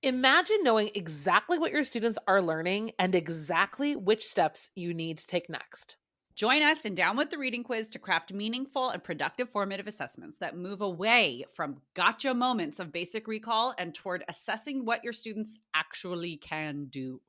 Imagine knowing exactly what your students are learning and exactly which steps you need to take next. Join us in Down with the Reading Quiz to craft meaningful and productive formative assessments that move away from gotcha moments of basic recall and toward assessing what your students actually can do.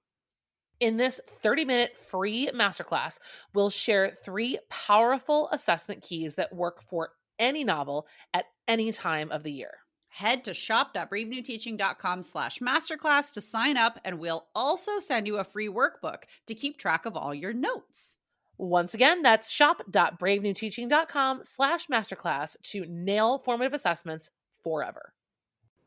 In this 30-minute free masterclass, we'll share 3 powerful assessment keys that work for any novel at any time of the year. Head to shop.bravenewteaching.com/masterclass to sign up, and we'll also send you a free workbook to keep track of all your notes. Once again, that's shop.bravenewteaching.com/masterclass to nail formative assessments forever.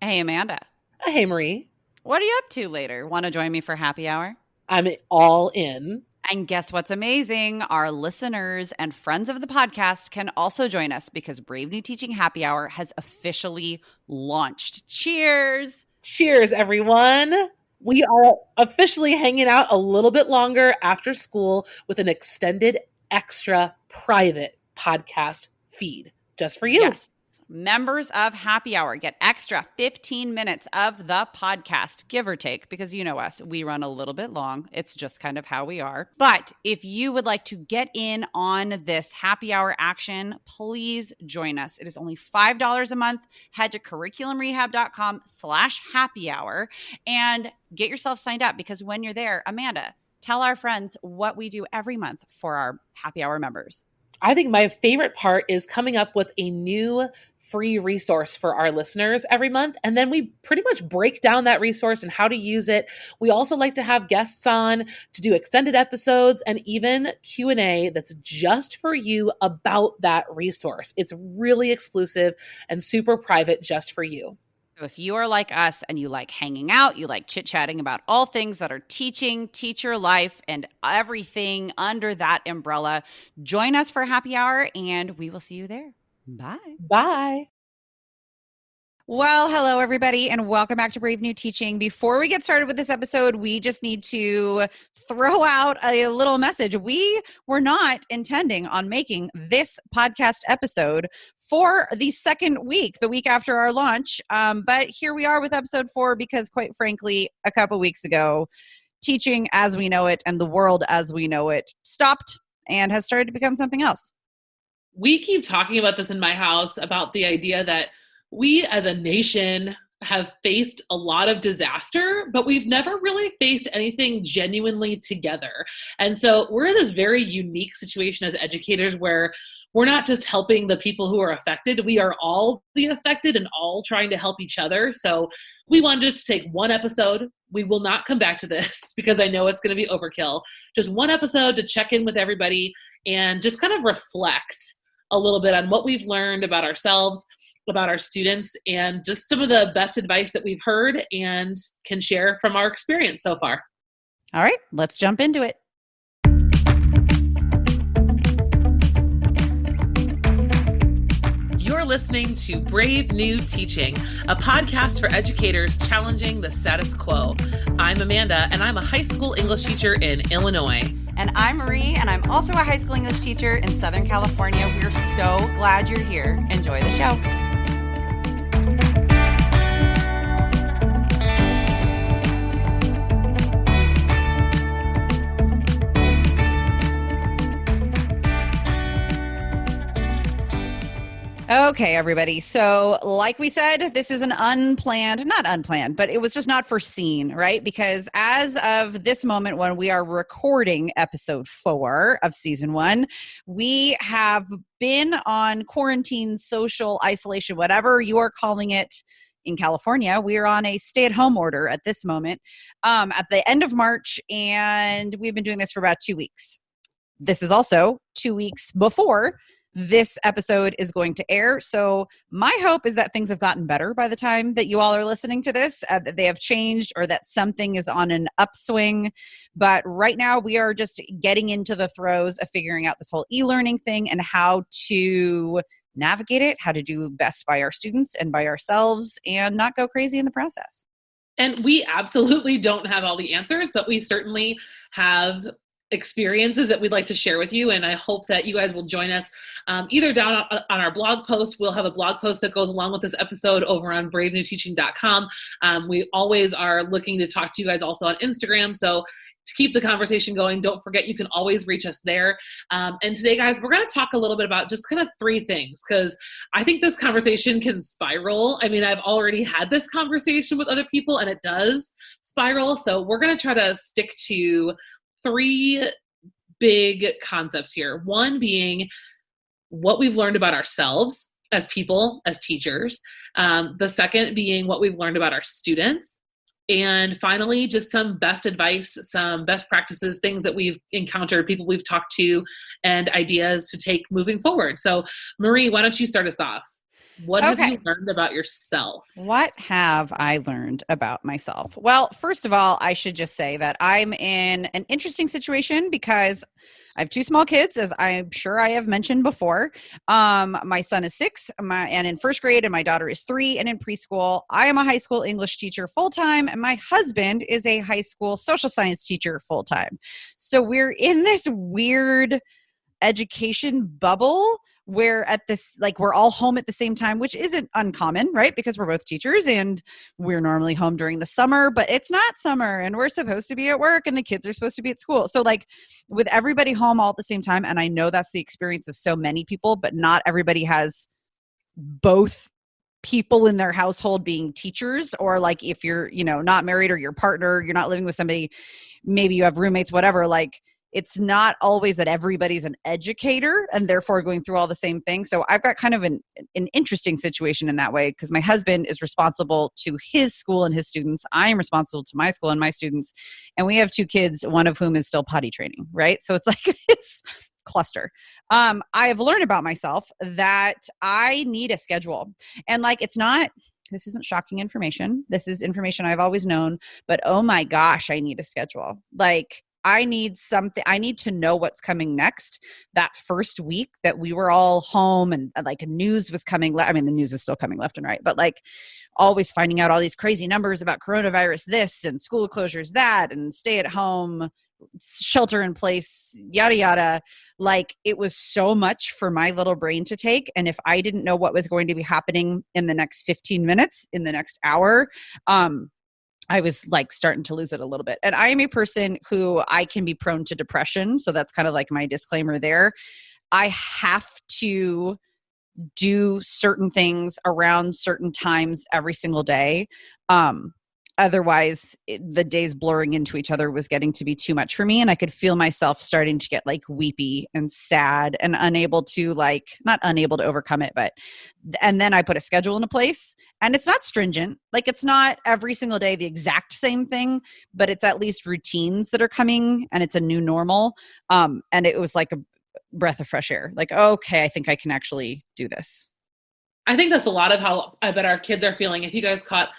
Hey, Amanda. Hey, Marie. What are you up to later? Want to join me for happy hour? I'm all in. And guess what's amazing? Our listeners and friends of the podcast can also join us because Brave New Teaching Happy Hour has officially launched. Cheers! Cheers, everyone. We are officially hanging out a little bit longer after school with an extended, extra private podcast feed just for you. Yes. Members of Happy Hour get extra 15 minutes of the podcast, give or take, because you know us, we run a little bit long. It's just kind of how we are. But if you would like to get in on this Happy Hour action, please join us. It is only $5 a month. Head to curriculumrehab.com/happy hour and get yourself signed up, because when you're there, Amanda, tell our friends what we do every month for our Happy Hour members. I think my favorite part is coming up with a new free resource for our listeners every month. And then we pretty much break down that resource and how to use it. We also like to have guests on to do extended episodes and even Q&A that's just for you about that resource. It's really exclusive and super private just for you. So if you are like us and you like hanging out, you like chit-chatting about all things that are teaching, teacher life, and everything under that umbrella, join us for happy hour and we will see you there. Bye. Bye. Well, hello, everybody, and welcome back to Brave New Teaching. Before we get started with this episode, we just need to throw out a little message. We were not intending on making this podcast episode for the second week, the week after our launch, but here we are with episode 4 because, quite frankly, a couple weeks ago, teaching as we know it and the world as we know it stopped and has started to become something else. We keep talking about this in my house, about the idea that we as a nation have faced a lot of disaster, but we've never really faced anything genuinely together. And so we're in this very unique situation as educators where we're not just helping the people who are affected, we are all the affected and all trying to help each other. So we wanted just to take one episode. We will not come back to this because I know it's going to be overkill. Just one episode to check in with everybody and just kind of reflect a little bit on what we've learned about ourselves, about our students, and just some of the best advice that we've heard and can share from our experience so far. All right, let's jump into it. You're listening to Brave New Teaching, a podcast for educators challenging the status quo. I'm Amanda, and I'm a high school English teacher in Illinois. And I'm Marie, and I'm also a high school English teacher in Southern California. We're so glad you're here. Enjoy the show. Okay, everybody. So like we said, this is an not unplanned, but it was just not foreseen, right? Because as of this moment when we are recording episode 4 of season 1, we have been on quarantine, social isolation, whatever you are calling it. In California, we are on a stay-at-home order at this moment at the end of March, and we've been doing this for about 2 weeks. This is also 2 weeks before this episode is going to air. So my hope is that things have gotten better by the time that you all are listening to this, that they have changed or that something is on an upswing. But right now we are just getting into the throes of figuring out this whole e-learning thing and how to navigate it, how to do best by our students and by ourselves and not go crazy in the process. And we absolutely don't have all the answers, but we certainly have experiences that we'd like to share with you. And I hope that you guys will join us either down on our blog post. We'll have a blog post that goes along with this episode over on bravenewteaching.com. We always are looking to talk to you guys also on Instagram. So to keep the conversation going, don't forget you can always reach us there. And today, guys, we're going to talk a little bit about just kind of three things, because I think this conversation can spiral. I mean, I've already had this conversation with other people and it does spiral. So we're going to try to stick to three big concepts here. One being what we've learned about ourselves as people, as teachers. The second being what we've learned about our students. And finally, just some best advice, some best practices, things that we've encountered, people we've talked to, and ideas to take moving forward. So Marie, why don't you start us off? What have you learned about yourself? What have I learned about myself? Well, first of all, I should just say that I'm in an interesting situation because I have two small kids, as I'm sure I have mentioned before. My son is 6 and in first grade, and my daughter is 3 and in preschool. I am a high school English teacher full-time, and my husband is a high school social science teacher full-time. So we're in this weird education bubble where we're all home at the same time, which isn't uncommon, right? Because we're both teachers and we're normally home during the summer, but it's not summer and we're supposed to be at work and the kids are supposed to be at school. So like with everybody home all at the same time, and I know that's the experience of so many people, but not everybody has both people in their household being teachers, or like if you're, not married, or your partner, you're not living with somebody, maybe you have roommates, whatever, like it's not always that everybody's an educator and therefore going through all the same things. So I've got kind of an interesting situation in that way, because my husband is responsible to his school and his students. I am responsible to my school and my students. And we have 2 kids, one of whom is still potty training, right? So it's like it's cluster. I have learned about myself that I need a schedule. And like, this isn't shocking information. This is information I've always known, but oh my gosh, I need a schedule. Like, I need to know what's coming next. That first week that we were all home and like news was coming. I mean, the news is still coming left and right, but like always finding out all these crazy numbers about coronavirus, this and school closures, that, and stay at home, shelter in place, yada, yada. Like it was so much for my little brain to take. And if I didn't know what was going to be happening in the next 15 minutes, in the next hour, I was like starting to lose it a little bit. And I am a person who I can be prone to depression. So that's kind of like my disclaimer there. I have to do certain things around certain times every single day. Otherwise, the days blurring into each other was getting to be too much for me. And I could feel myself starting to get like weepy and sad and not unable to overcome it. And then I put a schedule into place, and it's not stringent. Like it's not every single day the exact same thing, but it's at least routines that are coming, and it's a new normal. And it was like a breath of fresh air. Like, okay, I think I can actually do this. I think that's a lot of how I bet our kids are feeling. If you guys caught,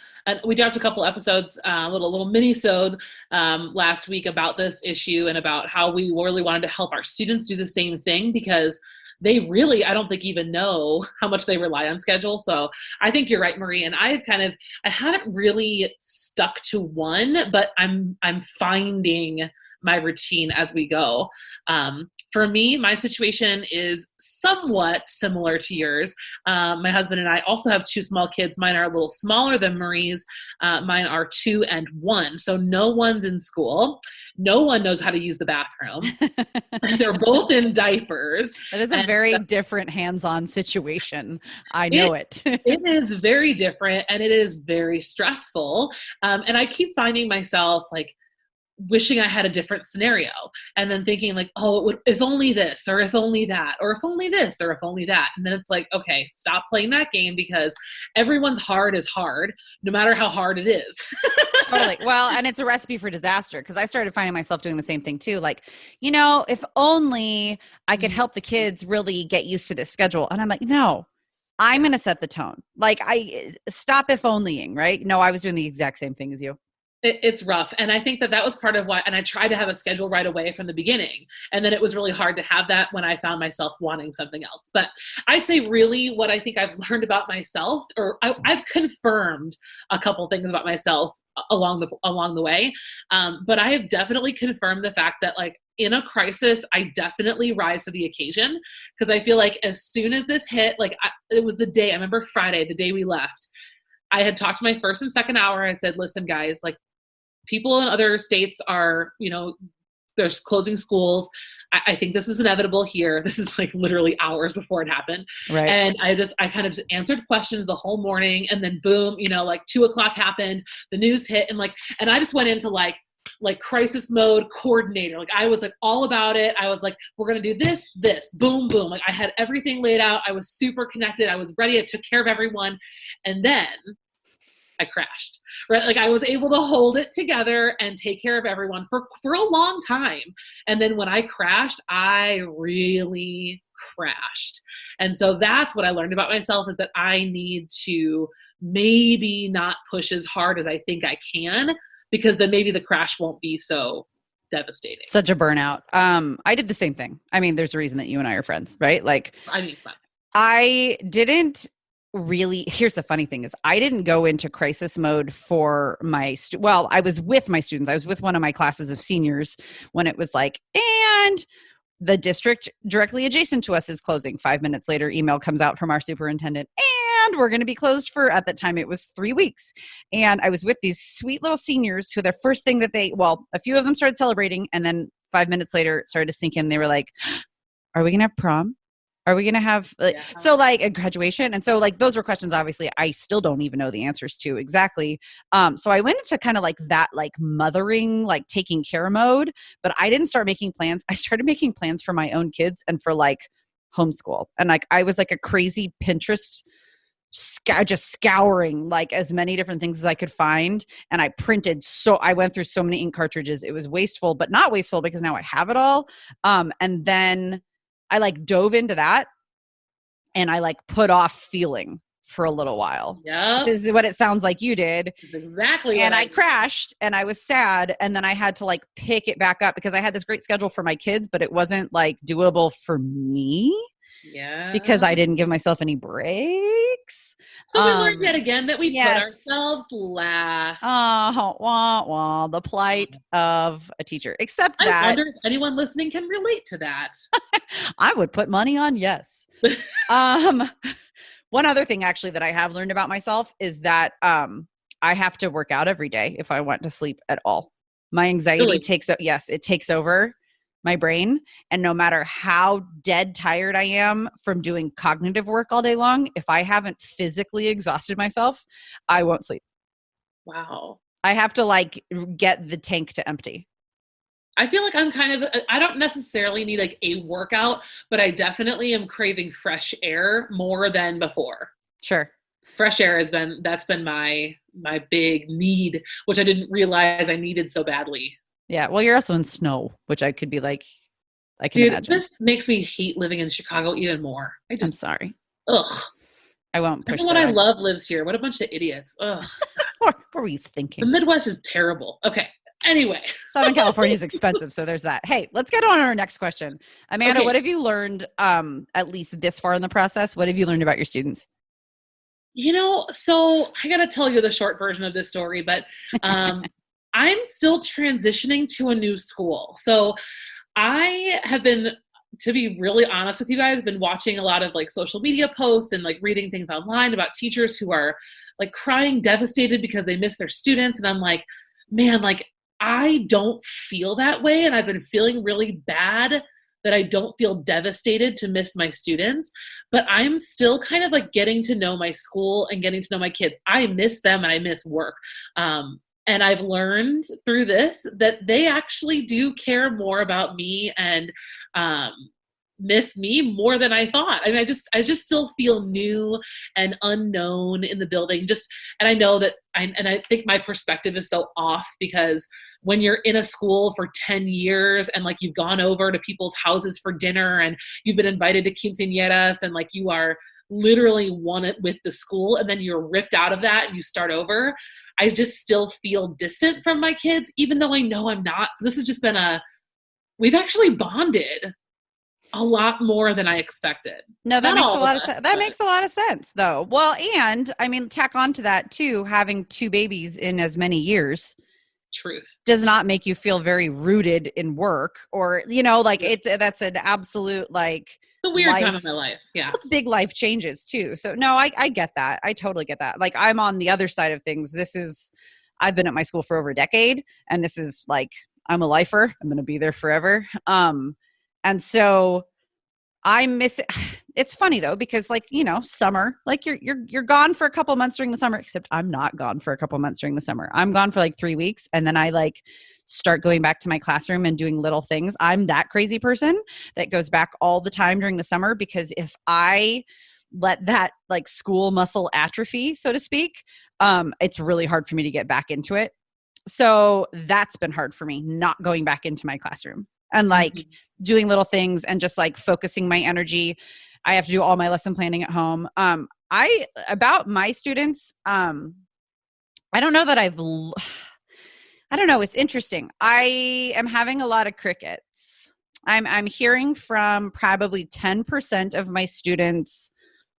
we dropped a couple episodes, a little mini-sode last week about this issue and about how we really wanted to help our students do the same thing, because they really, I don't think even know how much they rely on schedule. So I think you're right, Marie. And I haven't really stuck to one, but I'm finding my routine as we go. For me, my situation is somewhat similar to yours. My husband and I also have 2 small kids. Mine are a little smaller than Marie's. Mine are 2 and 1. So no one's in school. No one knows how to use the bathroom. They're both in diapers. That is a very different hands-on situation. I know it. It is very different, and it is very stressful. And I keep finding myself like wishing I had a different scenario, and then thinking like, oh, it would, if only this, or if only that, or if only this, or if only that. And then it's like, okay, stop playing that game, because everyone's hard is hard, no matter how hard it is. Totally. Well, and it's a recipe for disaster, because I started finding myself doing the same thing too. Like, if only I could help the kids really get used to this schedule. And I'm like, no, I'm going to set the tone. Like stop if onlying, right? No, I was doing the exact same thing as you. It's rough. And I think that was part of why, and I tried to have a schedule right away from the beginning. And then it was really hard to have that when I found myself wanting something else. But I'd say really what I think I've learned about myself, or I've confirmed a couple things about myself along the way. But I have definitely confirmed the fact that like, in a crisis, I definitely rise to the occasion, because I feel like as soon as this hit, like it was the day, I remember Friday, the day we left, I had talked to my first and second hour. I said, listen, guys, like people in other states are, they're closing schools. I think this is inevitable here. This is like literally hours before it happened. Right. And I kind of just answered questions the whole morning, and then boom, like 2:00 happened, the news hit, and I just went into like crisis mode coordinator. Like I was like all about it. I was like, we're going to do this, boom, boom. Like I had everything laid out. I was super connected. I was ready. I took care of everyone. And then I crashed, right? Like I was able to hold it together and take care of everyone for a long time. And then when I crashed, I really crashed. And so that's what I learned about myself, is that I need to maybe not push as hard as I think I can, because then maybe the crash won't be so devastating. Such a burnout. I did the same thing. I mean, there's a reason that you and I are friends, right? Like I didn't really, here's the funny thing is I didn't go into crisis mode for I was with my students. I was with one of my classes of seniors when it was like, and the district directly adjacent to us is closing. 5 minutes later, email comes out from our superintendent, and we're going to be closed for, at that time, it was 3 weeks. And I was with these sweet little seniors who the first thing that a few of them started celebrating. And then 5 minutes later, it started to sink in. They were like, are we going to have prom? Are we going to have, so like a graduation? And so like, those were questions, obviously, I still don't even know the answers to exactly. So I went into kind of like that, like mothering, like taking care mode, but I didn't start making plans. I started making plans for my own kids and for like homeschool. And like, I was like a crazy Pinterest just scouring like as many different things as I could find. And I went through so many ink cartridges. It was wasteful, but not wasteful because now I have it all. And then I like dove into that, and I like put off feeling for a little while. Yeah. Which is what it sounds like you did. That's exactly. And I crashed, and I was sad. And then I had to like pick it back up because I had this great schedule for my kids, but it wasn't like doable for me. Yeah. Because I didn't give myself any breaks. So we learned yet again that we put ourselves last. The plight of a teacher. Except that I wonder if anyone listening can relate to that. I would put money on yes. One other thing actually that I have learned about myself is that I have to work out every day if I want to sleep at all. My anxiety takes over my brain. And no matter how dead tired I am from doing cognitive work all day long, if I haven't physically exhausted myself, I won't sleep. Wow. I have to like get the tank to empty. I feel like I don't necessarily need like a workout, but I definitely am craving fresh air more than before. Sure. Fresh air that's been my big need, which I didn't realize I needed so badly. Yeah. Well, you're also in snow, which I could be like, I can imagine. This makes me hate living in Chicago even more. I'm sorry. Ugh. I won't push everyone I love lives here. What a bunch of idiots. Ugh. What were you thinking? The Midwest is terrible. Okay. Anyway. Southern California is expensive, so there's that. Hey, let's get on our next question. Amanda, What have you learned, at least this far in the process? What have you learned about your students? So I got to tell you the short version of this story, but I'm still transitioning to a new school. So I have been, to be really honest with you guys, been watching a lot of like social media posts and like reading things online about teachers who are like crying devastated because they miss their students. And I'm like, man, like I don't feel that way. And I've been feeling really bad that I don't feel devastated to miss my students, but I'm still kind of like getting to know my school and getting to know my kids. I miss them and I miss work. And I've learned through this that they actually do care more about me and miss me more than I thought. I mean, I just still feel new and unknown in the building. And I know that I think my perspective is so off because when you're in a school for 10 years and like you've gone over to people's houses for dinner and you've been invited to quinceañeras and like you are literally one with the school and then you're ripped out of that and you start over, I just still feel distant from my kids, even though I know I'm not. So this has just been we've actually bonded a lot more than I expected. No, that makes a lot of sense. That makes a lot of sense though. Well, and I mean, tack on to that too, having two babies in as many years. truth. Does not make you feel very rooted in work, or, like that's an absolute like It's a weird life, time of my life. Yeah. it's big life changes too. So no, I get that. I totally get that. Like I'm on the other side of things. I've been at my school for over a decade, and this is like, I'm a lifer. I'm going to be there forever. And so I miss it. It's funny though, because like, summer, like you're gone for a couple months during the summer, except I'm not gone for a couple months during the summer. I'm gone for like 3 weeks. And then I like start going back to my classroom and doing little things. I'm that crazy person that goes back all the time during the summer, because if I let that like school muscle atrophy, so to speak, it's really hard for me to get back into it. So that's been hard for me, not going back into my classroom and like doing little things and just like focusing my energy. I have to do all my lesson planning at home. About my students, I don't know that I don't know. It's interesting. I am having a lot of crickets. I'm hearing from probably 10% of my students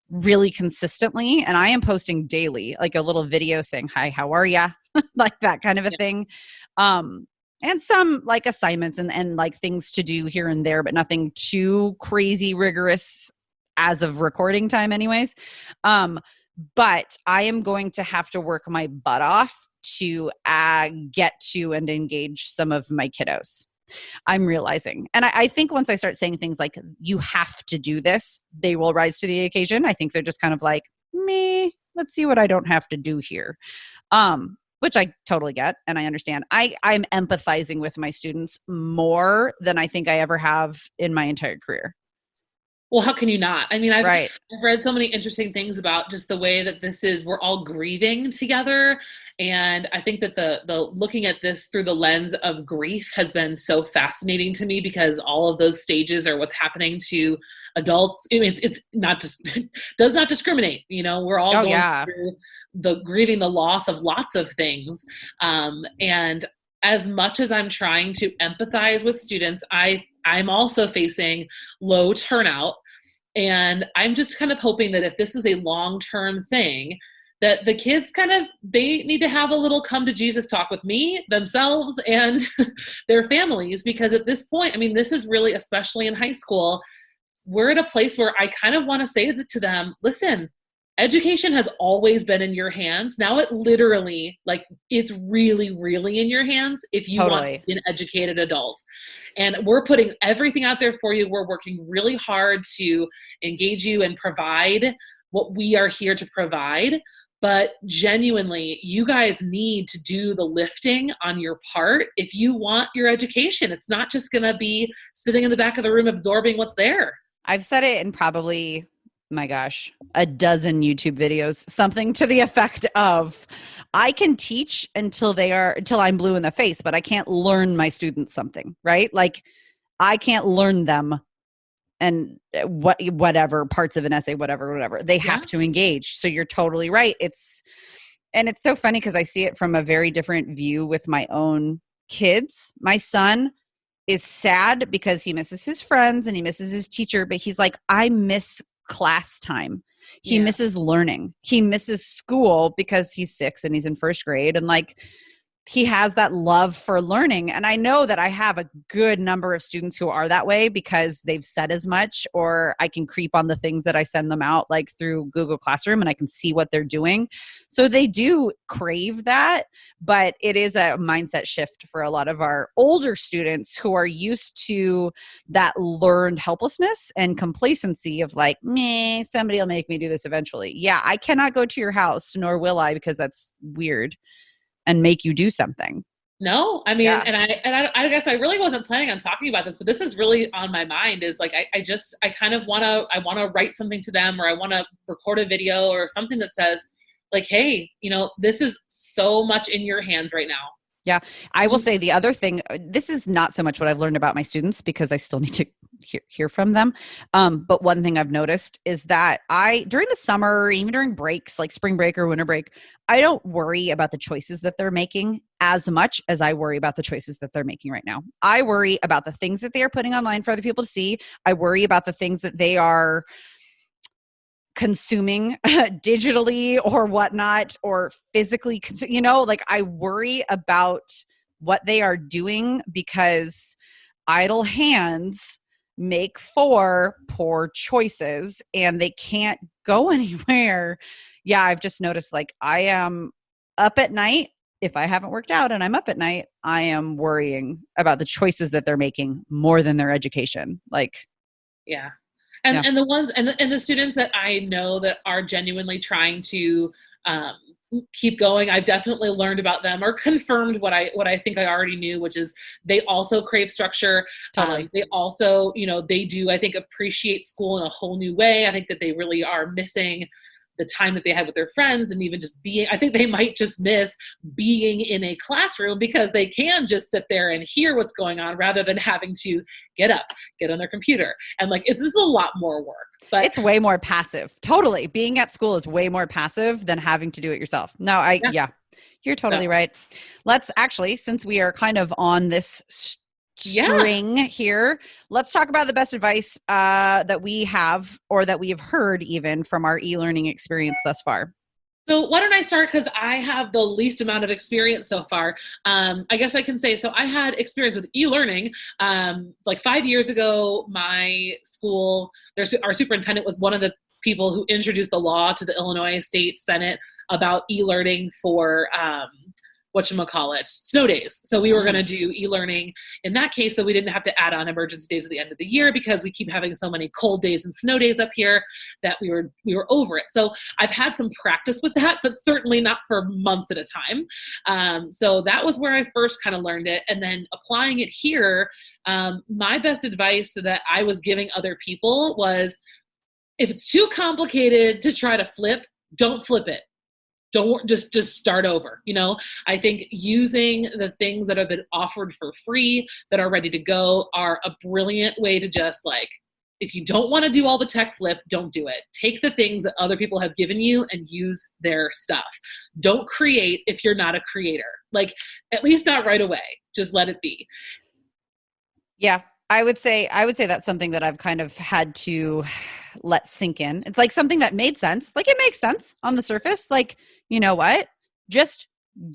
really consistently, and I am posting daily, like a little video saying, "Hi, how are ya?" like that kind of a thing. And some like assignments and like things to do here and there, but nothing too crazy rigorous as of recording time anyways. But I am going to have to work my butt off to get to and engage some of my kiddos. I'm realizing. And I think once I start saying things like, you have to do this, they will rise to the occasion. I think they're just kind of like, me, let's see what I don't have to do here. Which I totally get and I understand. I'm empathizing with my students more than I think I ever have in my entire career. Well, how can you not? I mean, I've Right. read so many interesting things about just the way that we're all grieving together. And I think that the looking at this through the lens of grief has been so fascinating to me, because all of those stages are what's happening to adults. I mean, it's not just, does not discriminate. We're all going through the grieving the loss of lots of things. And as much as I'm trying to empathize with students, I'm also facing low turnout. And I'm just kind of hoping that if this is a long-term thing, that the kids they need to have a little come to Jesus talk with me, themselves, and their families. Because at this point, I mean, this is really, especially in high school, we're at a place where I kind of want to say to them, listen, education has always been in your hands. Now it literally, like, it's really, really in your hands if you want to be an educated adult. And we're putting everything out there for you. We're working really hard to engage you and provide what we are here to provide. But genuinely, you guys need to do the lifting on your part if you want your education. It's not just going to be sitting in the back of the room absorbing what's there. I've said it in probably, my gosh, a dozen YouTube videos, something to the effect of, I can teach until I'm blue in the face, but I can't learn my students something, right? Like I can't learn them and whatever parts of an essay, whatever, they have to engage. So you're totally right. It's so funny because I see it from a very different view with my own kids. My son is sad because he misses his friends and he misses his teacher, but he's like, I miss class time. He misses learning. He misses school because he's 6 and he's in first grade. And like, he has that love for learning. And I know that I have a good number of students who are that way because they've said as much, or I can creep on the things that I send them out like through Google Classroom and I can see what they're doing. So they do crave that, but it is a mindset shift for a lot of our older students who are used to that learned helplessness and complacency of like, meh, somebody will make me do this eventually. Yeah, I cannot go to your house, nor will I, because that's weird, and make you do something. No, I mean, and I guess I really wasn't planning on talking about this, but this is really on my mind, is like, I kind of want to write something to them, or I want to record a video or something that says like, hey, this is so much in your hands right now. Yeah. I will say the other thing, this is not so much what I've learned about my students because I still need to hear from them. But one thing I've noticed is that during the summer, even during breaks, like spring break or winter break, I don't worry about the choices that they're making as much as I worry about the choices that they're making right now. I worry about the things that they are putting online for other people to see. I worry about the things that they are consuming digitally or whatnot, or physically, like I worry about what they are doing, because idle hands make for poor choices and they can't go anywhere. Yeah, I've just noticed, like, I am up at night. If I haven't worked out and I'm up at night, I am worrying about the choices that they're making more than their education. Like, yeah. And the ones and the students that I know that are genuinely trying to keep going, I've definitely learned about them or confirmed what I think I already knew, which is they also crave structure. Totally. They also, they do, I think, appreciate school in a whole new way. I think that they really are missing the time that they had with their friends, and even just being, I think they might just miss being in a classroom because they can just sit there and hear what's going on rather than having to get up, get on their computer. And like, this is a lot more work, but it's way more passive. Totally. Being at school is way more passive than having to do it yourself. No, yeah, you're totally right. Let's actually, since we are kind of on this string here, let's talk about the best advice that we have, or that we have heard even from our e-learning experience thus far. So why don't I start, because I have the least amount of experience so far. I guess I can say, so I had experience with e-learning. Like 5 years ago, my school, our superintendent was one of the people who introduced the law to the Illinois State Senate about e-learning for snow days. So we were going to do e-learning in that case, so we didn't have to add on emergency days at the end of the year, because we keep having so many cold days and snow days up here that we were over it. So I've had some practice with that, but certainly not for months at a time. So that was where I first kind of learned it. And then applying it here, my best advice that I was giving other people was, if it's too complicated to try to flip, don't flip it. Don't just start over. I think using the things that have been offered for free that are ready to go are a brilliant way to just, like, if you don't want to do all the tech flip, don't do it. Take the things that other people have given you and use their stuff. Don't create if you're not a creator. Like, at least not right away. Just let it be. Yeah. I would say that's something that I've kind of had to let sink in. It's like something that made sense. Like, it makes sense on the surface. Like, you know what? Just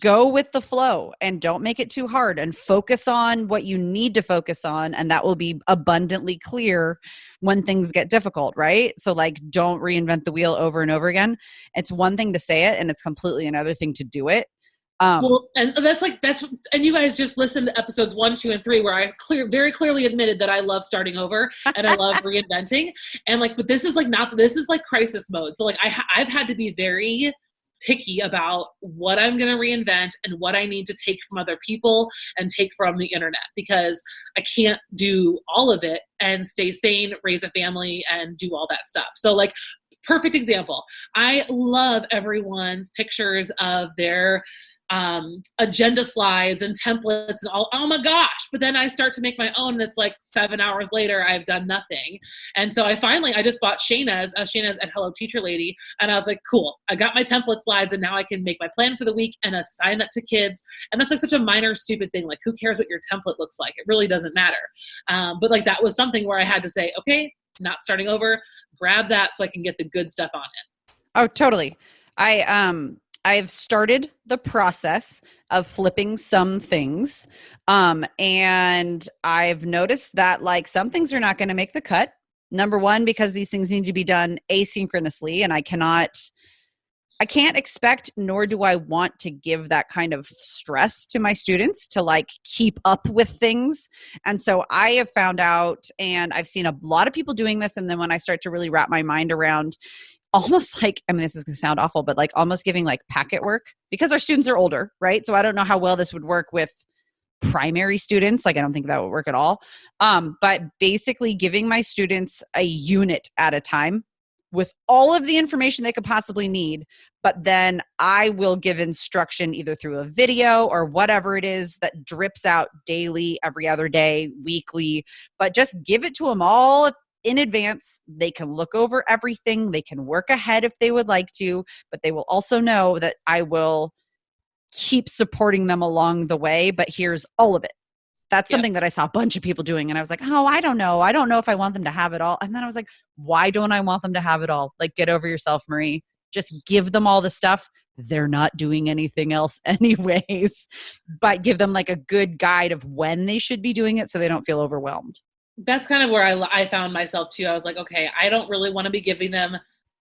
go with the flow and don't make it too hard, and focus on what you need to focus on. And that will be abundantly clear when things get difficult, right? So, like, don't reinvent the wheel over and over again. It's one thing to say it, and it's completely another thing to do it. Well, and and you guys just listened to episodes 1, 2, and 3, where I very clearly admitted that I love starting over and I love reinventing. And like, but this is like crisis mode. So like, I've had to be very picky about what I'm going to reinvent and what I need to take from other people and take from the internet, because I can't do all of it and stay sane, raise a family, and do all that stuff. So like, perfect example. I love everyone's pictures of their agenda slides and templates and all. Oh my gosh. But then I start to make my own, and it's like 7 hours later, I've done nothing. And so I just bought Shayna's at Hello Teacher Lady. And I was like, cool, I got my template slides, and now I can make my plan for the week and assign that to kids. And that's like such a minor, stupid thing. Like, who cares what your template looks like? It really doesn't matter. But like, that was something where I had to say, okay, not starting over, grab that so I can get the good stuff on it. Oh, totally. I've started the process of flipping some things. And I've noticed that, like, some things are not going to make the cut. Number one, because these things need to be done asynchronously, and I can't expect, nor do I want to give that kind of stress to my students to like keep up with things. And so I have found out, and I've seen a lot of people doing this. And then when I start to really wrap my mind around, almost like, I mean, this is going to sound awful, but like almost giving like packet work, because our students are older, right? So I don't know how well this would work with primary students. Like, I don't think that would work at all. But basically giving my students a unit at a time with all of the information they could possibly need. But then I will give instruction either through a video or whatever it is that drips out daily, every other day, weekly, but just give it to them all in advance. They can look over everything. They can work ahead if they would like to, but they will also know that I will keep supporting them along the way, but here's all of it. That's something that I saw a bunch of people doing. And I was like, oh, I don't know. I don't know if I want them to have it all. And then I was like, why don't I want them to have it all? Like, get over yourself, Marie. Just give them all the stuff. they're not doing anything else anyways, but give them like a good guide of when they should be doing it so they don't feel overwhelmed. That's kind of where I found myself too. I was like, okay, I don't really want to be giving them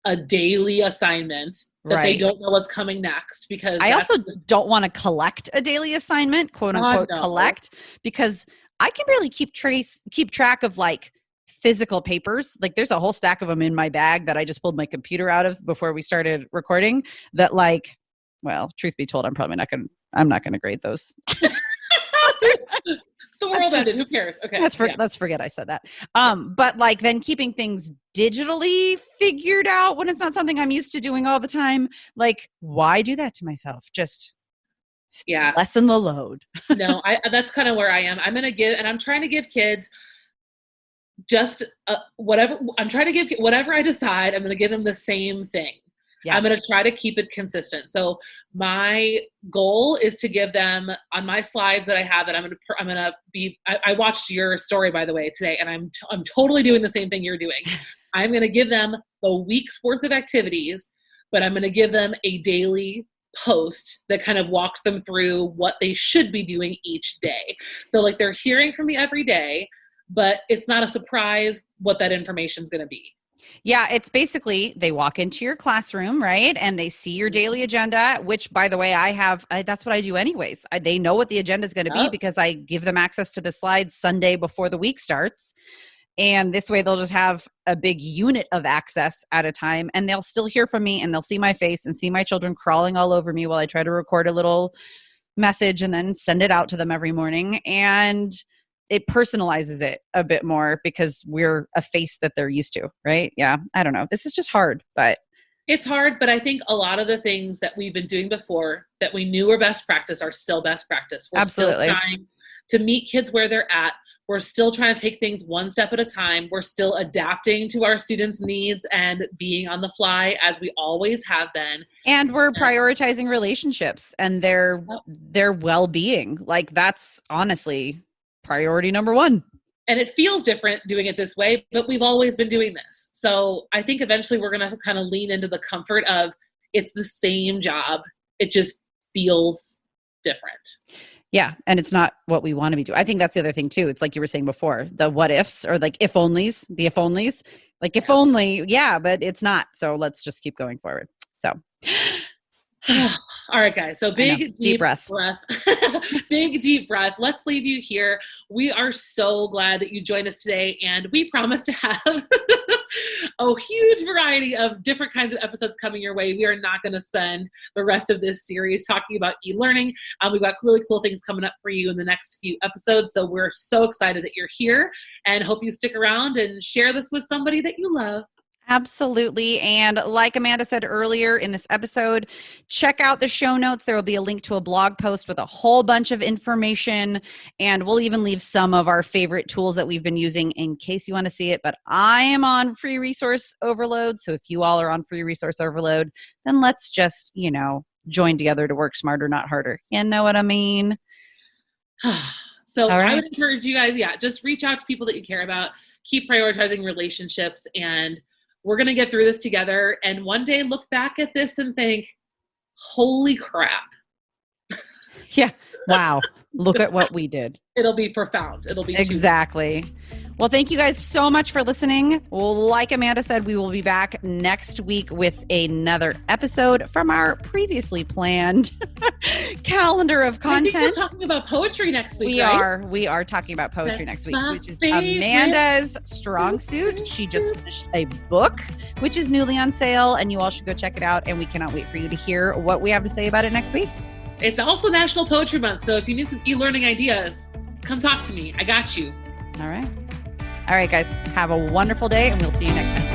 a daily assignment that they don't know what's coming next, because I also don't want to collect a daily assignment, quote unquote, collect, because I can barely keep track of like physical papers. Like there's a whole stack of them in my bag that I just pulled my computer out of before we started recording that, like, well, truth be told, I'm not going to grade those. The world ended. Who cares? Okay. Let's forget I said that. But like then keeping things digitally figured out when it's not something I'm used to doing all the time. Like, why do that to myself? Just lessen the load. No, that's kind of where I am. I'm trying to give kids just whatever I decide, I'm going to give them the same thing. Yeah. I'm going to try to keep it consistent. So my goal is to give them on my slides that I have that I watched your story, by the way, today, and I'm totally doing the same thing you're doing. I'm going to give them the week's worth of activities, but I'm going to give them a daily post that kind of walks them through what they should be doing each day. So like they're hearing from me every day, but it's not a surprise what that information is going to be. Yeah, it's basically they walk into your classroom, right? And they see your daily agenda, which, by the way, that's what I do anyways. They know what the agenda is going to be because I give them access to the slides Sunday before the week starts. And this way they'll just have a big unit of access at a time, and they'll still hear from me, and they'll see my face and see my children crawling all over me while I try to record a little message and then send it out to them every morning. And it personalizes it a bit more because we're a face that they're used to, right? Yeah. I don't know. This is just hard, but. It's hard, but I think a lot of the things that we've been doing before that we knew were best practice are still best practice. We're Absolutely. still trying to meet kids where they're at. We're still trying to take things one step at a time. We're still adapting to our students' needs and being on the fly as we always have been. And we're prioritizing relationships and their well-being. Like that's honestly priority number one. And it feels different doing it this way, but we've always been doing this. So I think eventually we're going to kind of lean into the comfort of it's the same job. It just feels different. Yeah. And it's not what we want to be doing. I think that's the other thing too. It's like you were saying before, the what ifs or like if onlys, like if only, but it's not. So let's just keep going forward. So. All right, guys. So big, deep breath. Big, deep breath. Let's leave you here. We are so glad that you joined us today, and we promise to have a huge variety of different kinds of episodes coming your way. We are not going to spend the rest of this series talking about e-learning. We've got really cool things coming up for you in the next few episodes. So we're so excited that you're here and hope you stick around and share this with somebody that you love. Absolutely. And like Amanda said earlier in this episode, check out the show notes. There will be a link to a blog post with a whole bunch of information. And we'll even leave some of our favorite tools that we've been using in case you want to see it. But I am on free resource overload. So if you all are on free resource overload, then let's just, join together to work smarter, not harder. You know what I mean? So I would encourage you guys, just reach out to people that you care about. Keep prioritizing relationships, and we're going to get through this together, and one day look back at this and think, holy crap. Yeah. Wow. Look at what we did. It'll be profound. It'll be exactly. Well, thank you guys so much for listening. Like Amanda said, we will be back next week with another episode from our previously planned calendar of content. I think we're talking about poetry next week. We are talking about poetry next week, which is Amanda's strong suit. She just finished a book, which is newly on sale, and you all should go check it out. And we cannot wait for you to hear what we have to say about it next week. It's also National Poetry Month, so if you need some e-learning ideas, come talk to me. I got you. All right, guys. Have a wonderful day, and we'll see you next time.